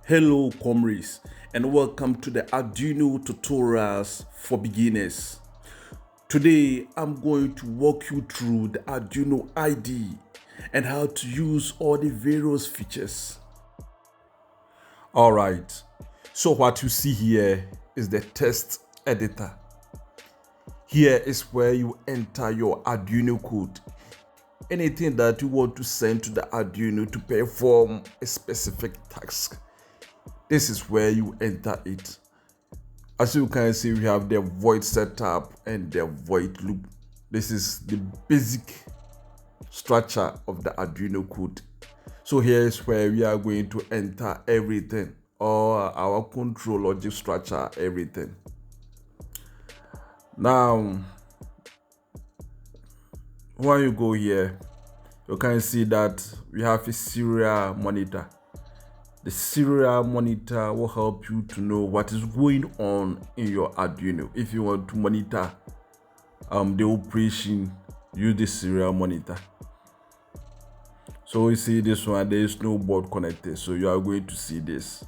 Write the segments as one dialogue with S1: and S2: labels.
S1: Hello comrades, and welcome to the Arduino tutorials for beginners. Today I'm going to walk you through the Arduino IDE and how to use all the various features. Alright, so what you see here is the text editor. Here is where you enter your Arduino code. Anything that you want to send to the Arduino to perform a specific task. This is where you enter it. As you can see, we have the void setup and the void loop. This is the basic structure of the Arduino code. So here is where we are going to enter everything, or our control logic structure, everything. Now, when you go here, you can see that we have a serial monitor. The serial monitor will help you to know what is going on in your Arduino. If you want to monitor the operation, use the serial monitor. So you see this one, there is no board connected, so you are going to see this.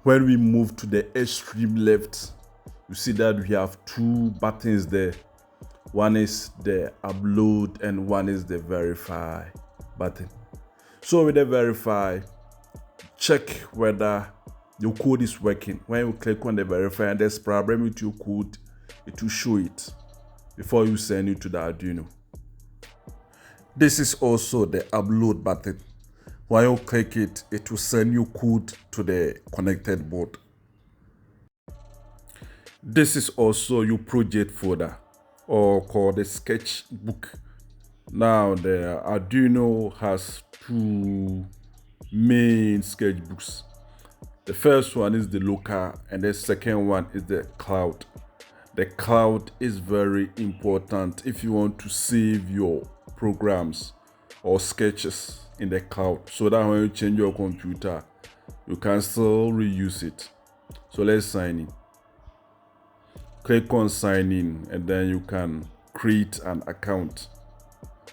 S1: When we move to the extreme left, you see that we have two buttons there. One is the upload and one is the verify button. So with the verify, check whether your code is working. When you click on the verify and there's problem with your code, it will show it before you send it to the Arduino. This is also the upload button. When you click it, it will send your code to the connected board. This is also your project folder, or called the Sketchbook. Now the Arduino has two main sketchbooks. The first one is the local and the second one is the cloud. The cloud is very important if you want to save your programs or sketches in the cloud, so that when you change your computer, you can still reuse it. So let's sign in. Click on sign in and then you can create an account.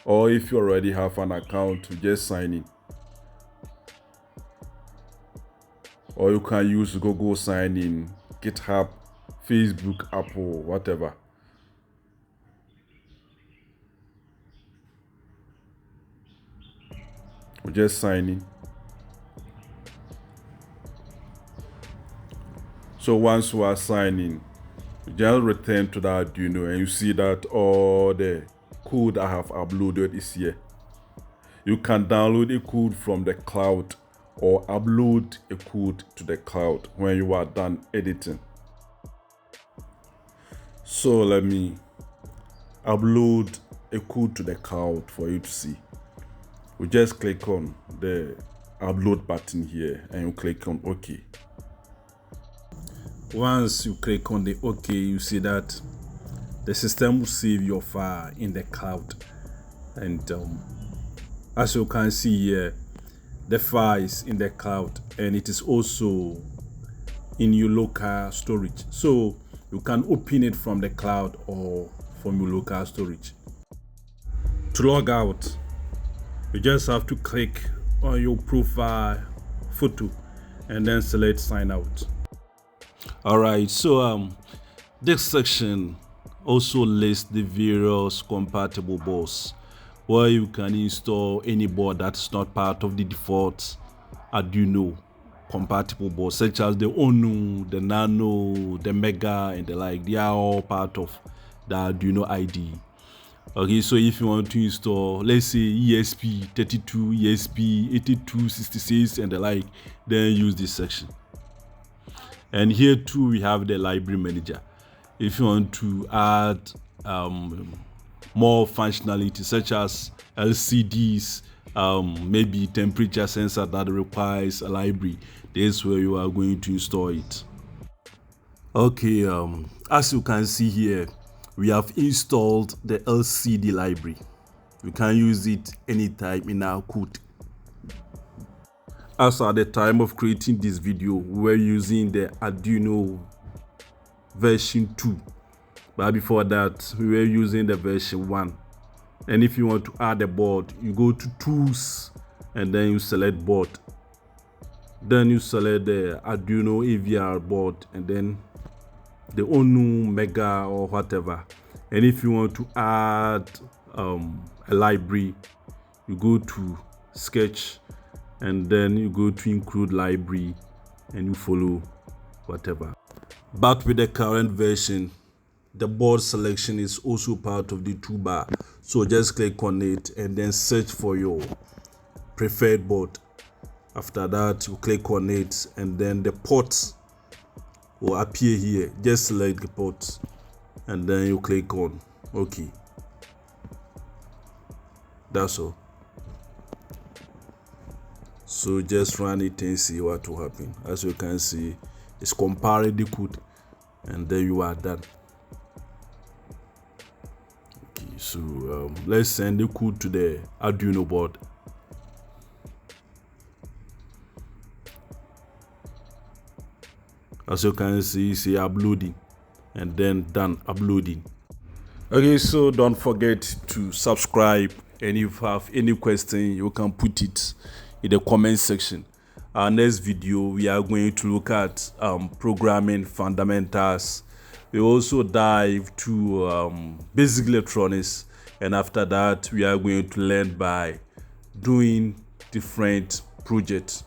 S1: Or if you already have an account, you just sign in. Or you can use Google sign in, GitHub, Facebook, Apple, whatever. You just sign in. So once you are signing, you just return to the Arduino and you see that all the code I have uploaded is here. You can download a code from the cloud or upload a code to the cloud when you are done editing. So let me upload a code to the cloud for you to see. You just click on the upload button here and you click on OK. Once you click on the OK, you see that the system will save your file in the cloud. And as you can see here, the file is in the cloud and it is also in your local storage. So you can open it from the cloud or from your local storage. To log out, you just have to click on your profile photo and then select sign out. Alright, so this section also lists the various compatible boards where you can install any board that's not part of the default Arduino compatible boards, such as the Onu, the Nano, the Mega, and the like. They are all part of the Arduino IDE. Okay, so if you want to install, let's say ESP32, ESP8266, and the like, then use this section. And here too, we have the library manager. If you want to add more functionality, such as LCDs, maybe temperature sensor that requires a library, this is where you are going to install it. Okay, as you can see here, we have installed the LCD library. You can use it anytime in our code. As at the time of creating this video, we were using the Arduino version 2, but before that we were using the version 1. And if you want to add a board, you go to tools and then you select board. Then you select the Arduino IDE board, and then the ONU Mega or whatever. And if you want to add a library, you go to Sketch, and then you go to include library, and you follow whatever. But with the current version, the board selection is also part of the toolbar. So just click on it and then search for your preferred board. After that, you click on it, and then the ports will appear here. Just select the ports, and then you click on OK. That's all. So just run it and see what will happen. As you can see, it's comparing the code, and then you are done. Okay, so let's send the code to the Arduino board. As you can see, it's uploading, and then done uploading. Okay, so don't forget to subscribe, and if you have any question, you can put it in the comment section. Our next video, we are going to look at programming fundamentals. We also dive to basic electronics, and after that, we are going to learn by doing different projects.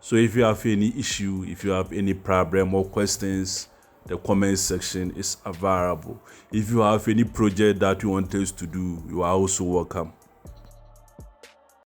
S1: So if you have any issue, if you have any problem or questions, the comment section is available. If you have any project that you want us to do, you are also welcome.